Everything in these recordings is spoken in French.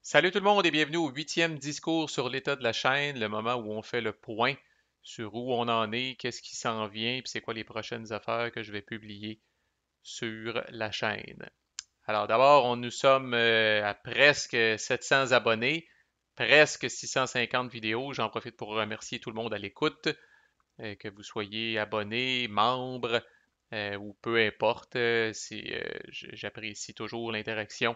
Salut tout le monde et bienvenue au huitième discours sur l'état de la chaîne, le moment où on fait le point sur où on en est, qu'est-ce qui s'en vient, puis c'est quoi les prochaines affaires que je vais publier sur la chaîne. Alors d'abord, nous sommes à presque 700 abonnés, presque 650 vidéos. J'en profite pour remercier tout le monde à l'écoute, que vous soyez abonné, membre ou peu importe. J'apprécie toujours l'interaction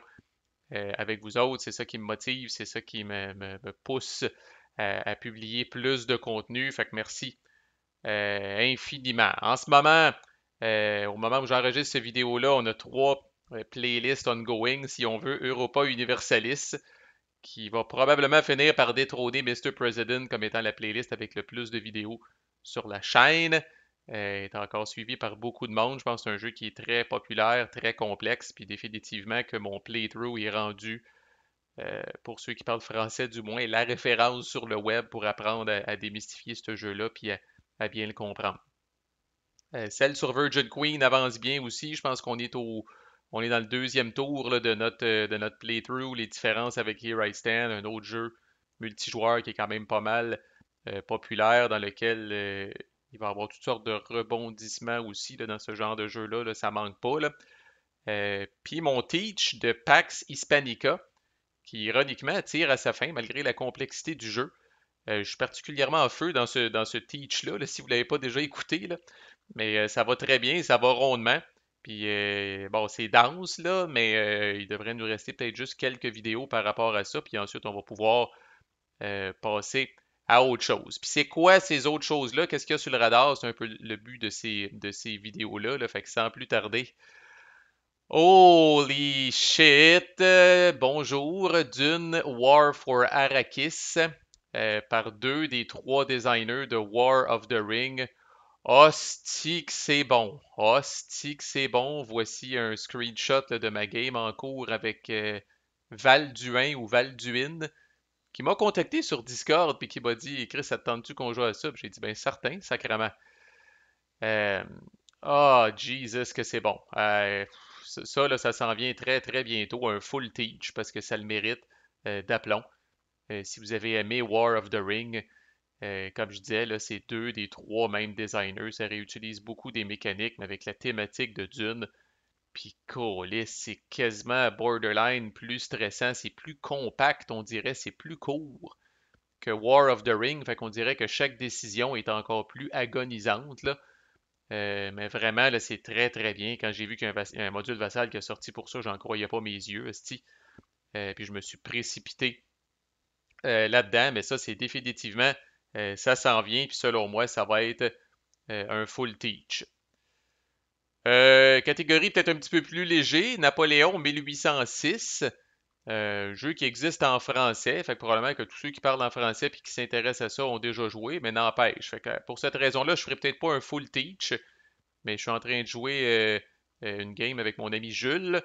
avec vous autres. C'est ça qui me motive, c'est ça qui me pousse à publier plus de contenu. Fait que merci infiniment. En ce moment, au moment où j'enregistre cette vidéo-là, on a trois playlists ongoing, si on veut, Europa Universalis, qui va probablement finir par détrôner Mr. President comme étant la playlist avec le plus de vidéos sur la chaîne. Est encore suivi par beaucoup de monde. Je pense que c'est un jeu qui est très populaire, très complexe, puis définitivement que mon playthrough est rendu pour ceux qui parlent français du moins, la référence sur le web pour apprendre à démystifier ce jeu-là puis à bien le comprendre. Celle sur Virgin Queen avance bien aussi. Je pense on est dans le deuxième tour là, de notre playthrough, les différences avec Here I Stand, un autre jeu multijoueur qui est quand même pas mal populaire, dans lequel il va y avoir toutes sortes de rebondissements aussi là, dans ce genre de jeu-là, là, ça manque pas. Là. Puis mon teach de Pax Hispanica, qui ironiquement tire à sa fin malgré la complexité du jeu. Je suis particulièrement en feu dans ce teach-là, là, si vous ne l'avez pas déjà écouté, là. Mais ça va très bien, ça va rondement. Puis bon, c'est dense, là, mais il devrait nous rester peut-être juste quelques vidéos par rapport à ça. Puis ensuite, on va pouvoir passer à autre chose. Puis c'est quoi ces autres choses-là? Qu'est-ce qu'il y a sur le radar? C'est un peu le but de ces vidéos-là. Là. Fait que sans plus tarder, holy shit! Bonjour, Dune War for Arrakis par deux des trois designers de War of the Ring. Hostie que c'est bon! Hostie que c'est bon! Voici un screenshot là, de ma game en cours avec Valduin ou Valduin qui m'a contacté sur Discord puis qui m'a dit Chris, ça te tente-tu qu'on joue à ça? Puis j'ai dit ben certain, sacrément. Euh, Ah, Jesus, que c'est bon. Ça, là, ça s'en vient très, très bientôt, un full teach, parce que ça le mérite d'aplomb. Si vous avez aimé War of the Ring, comme je disais, là, c'est deux des trois mêmes designers. Ça réutilise beaucoup des mécaniques, mais avec la thématique de Dune. Puis, câlisse, c'est quasiment borderline plus stressant. C'est plus compact, on dirait. C'est plus court que War of the Ring. Fait qu'on dirait que chaque décision est encore plus agonisante, là. Mais vraiment, là, c'est très très bien. Quand j'ai vu qu'il y a un module Vassal qui est sorti pour ça, j'en croyais pas mes yeux, esti. Puis je me suis précipité là-dedans, mais ça, c'est définitivement, ça s'en vient, puis selon moi, ça va être un full teach. Catégorie peut-être un petit peu plus léger, Napoléon 1806, jeu qui existe en français, fait que probablement que tous ceux qui parlent en français puis qui s'intéressent à ça ont déjà joué, mais n'empêche. Fait que pour cette raison-là, je ferai peut-être pas un full teach, mais je suis en train de jouer une game avec mon ami Jules,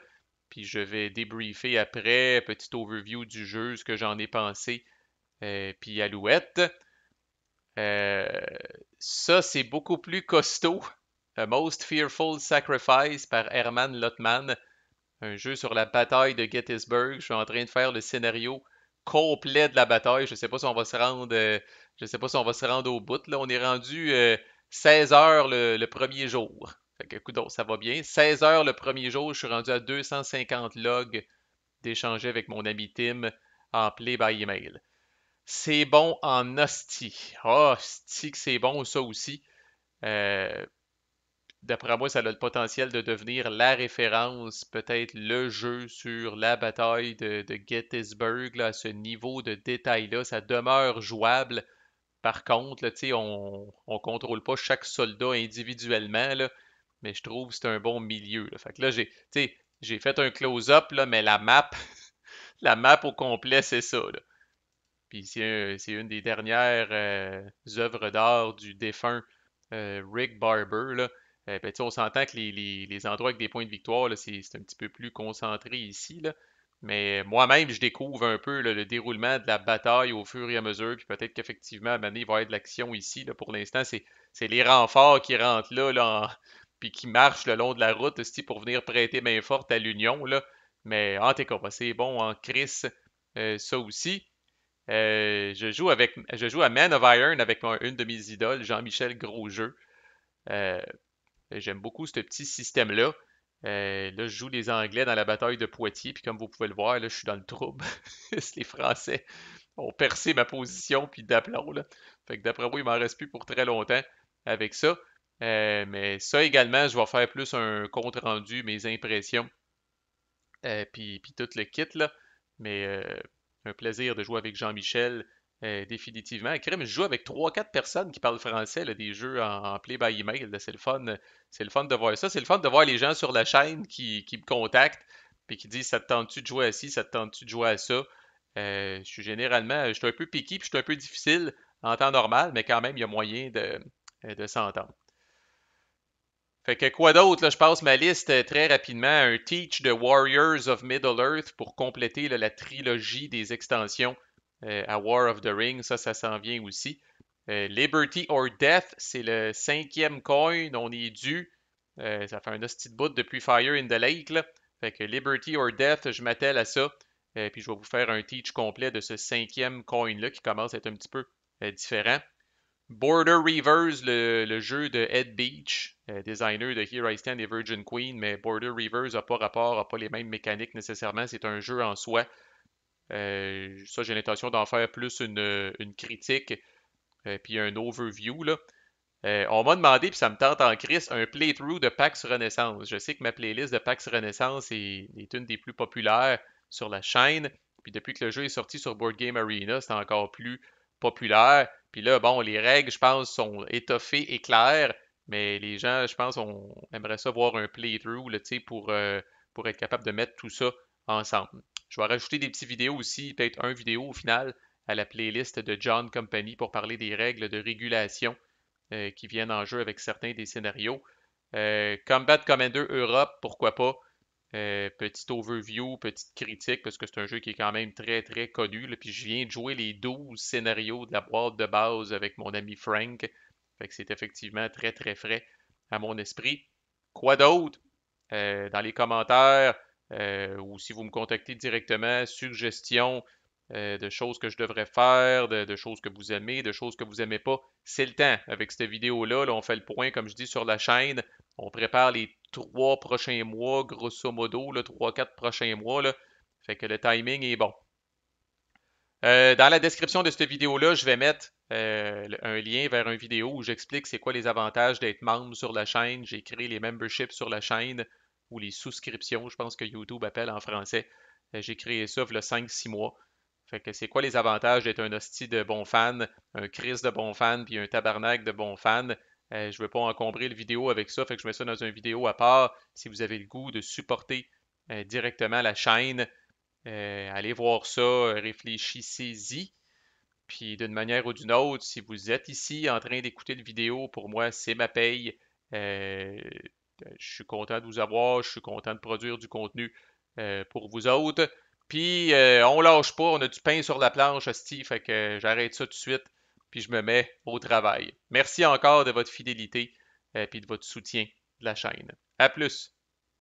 puis je vais débriefer après, petit overview du jeu, ce que j'en ai pensé, puis Alouette. Euh, Ça, c'est beaucoup plus costaud. A Most Fearful Sacrifice par Herman Lottman, un jeu sur la bataille de Gettysburg. Je suis en train de faire le scénario complet de la bataille. Je sais pas si on va se rendre, je sais pas si on va se rendre au bout. Là, on est rendu 16 heures le premier jour. Fait que, écoute, ça va bien. 16 heures le premier jour, je suis rendu à 250 logs d'échanger avec mon ami Tim en play by email. C'est bon en hostie. Ah, hostie que c'est bon ça aussi. Euh, D'après moi, ça a le potentiel de devenir la référence, peut-être le jeu sur la bataille de Gettysburg, là, à ce niveau de détail-là. Ça demeure jouable. Par contre, là, on contrôle pas chaque soldat individuellement, là, mais je trouve que c'est un bon milieu. Là. Fait que là, j'ai fait un close-up, là, mais la map, la map au complet, c'est ça. Là. Puis c'est une des dernières œuvres d'art du défunt Rick Barber. Là. Ben, on s'entend que les endroits avec des points de victoire, là, c'est un petit peu plus concentré ici. Là. Mais moi-même, je découvre un peu là, le déroulement de la bataille au fur et à mesure. Puis peut-être qu'effectivement, à un moment donné, il va y avoir de l'action ici. Là. Pour l'instant, c'est les renforts qui rentrent puis qui marchent le long de la route aussi, pour venir prêter main forte à l'Union. Là. Mais en tout cas, c'est bon en crise. ça aussi. Je joue à Man of Iron avec une de mes idoles, Jean-Michel Grosjeu. Euh, J'aime beaucoup ce petit système-là. Là, je joue les Anglais dans la bataille de Poitiers, puis comme vous pouvez le voir, là, je suis dans le trouble. Les Français ont percé ma position, puis d'aplomb, là. Fait que d'après moi, il m'en reste plus pour très longtemps avec ça. Mais ça également, je vais faire plus un compte rendu, mes impressions, puis tout le kit, là. Mais un plaisir de jouer avec Jean-Michel, définitivement. Crème, je joue avec trois quatre personnes qui parlent français, là, des jeux en play by email. Là. C'est le fun de voir ça. C'est le fun de voir les gens sur la chaîne qui me contactent puis qui disent ça te tente-tu de jouer à ci, ça te tente-tu de jouer à ça. Je suis un peu picky, puis je suis un peu difficile en temps normal, mais quand même, il y a moyen de s'entendre. Fait que quoi d'autre, là, je passe ma liste très rapidement. Un Teach de Warriors of Middle-earth pour compléter là, la trilogie des extensions à War of the Ring. Ça s'en vient aussi. Liberty or Death, c'est le cinquième coin. On est dû. Ça fait un hostie de bout depuis Fire in the Lake. Là. Fait que Liberty or Death, je m'attelle à ça. Puis je vais vous faire un teach complet de ce cinquième coin-là qui commence à être un petit peu différent. Border Reavers, le jeu de Ed Beach, designer de Here I Stand et Virgin Queen, mais Border Reavers n'a pas rapport, n'a pas les mêmes mécaniques nécessairement. C'est un jeu en soi. Ça, j'ai l'intention d'en faire plus une critique puis un overview. Là. On m'a demandé, puis ça me tente en crise, un playthrough de PAX Renaissance. Je sais que ma playlist de PAX Renaissance est une des plus populaires sur la chaîne. Puis depuis que le jeu est sorti sur Board Game Arena, c'est encore plus populaire. Puis là, bon, les règles, je pense, sont étoffées et claires, mais les gens, je pense, on aimerait ça voir un playthrough là, pour être capable de mettre tout ça ensemble. Je vais rajouter des petites vidéos aussi, peut-être un vidéo au final, à la playlist de John Company pour parler des règles de régulation qui viennent en jeu avec certains des scénarios. Combat Commander Europe, pourquoi pas. Petit overview, petite critique, parce que c'est un jeu qui est quand même très très connu. Là. Puis je viens de jouer les 12 scénarios de la boîte de base avec mon ami Frank. Fait que c'est effectivement très très frais à mon esprit. Quoi d'autre? Dans les commentaires, ou si vous me contactez directement, suggestions de choses que je devrais faire, de choses que vous aimez, de choses que vous aimez pas. C'est le temps. Avec cette vidéo-là, là, on fait le point, comme je dis, sur la chaîne. On prépare les 3 prochains mois, grosso modo, là, 3, 4 prochains mois. Là. Fait que le timing est bon. Dans la description de cette vidéo-là, je vais mettre un lien vers une vidéo où j'explique c'est quoi les avantages d'être membre sur la chaîne. J'ai créé les memberships sur la chaîne ou les souscriptions, je pense que YouTube appelle en français. J'ai créé ça il y a 5-6 mois. Fait que c'est quoi les avantages d'être un hostie de bon fan, un Chris de bon fan, puis un tabarnak de bon fan. Je ne veux pas encombrer le vidéo avec ça, fait que je mets ça dans une vidéo à part. Si vous avez le goût de supporter directement la chaîne, allez voir ça, réfléchissez-y. Puis d'une manière ou d'une autre, si vous êtes ici en train d'écouter le vidéo, pour moi, c'est ma paye. Je suis content de vous avoir, je suis content de produire du contenu pour vous autres. Puis on lâche pas, on a du pain sur la planche, Steve, fait que j'arrête ça tout de suite, puis je me mets au travail. Merci encore de votre fidélité puis de votre soutien de la chaîne. À plus!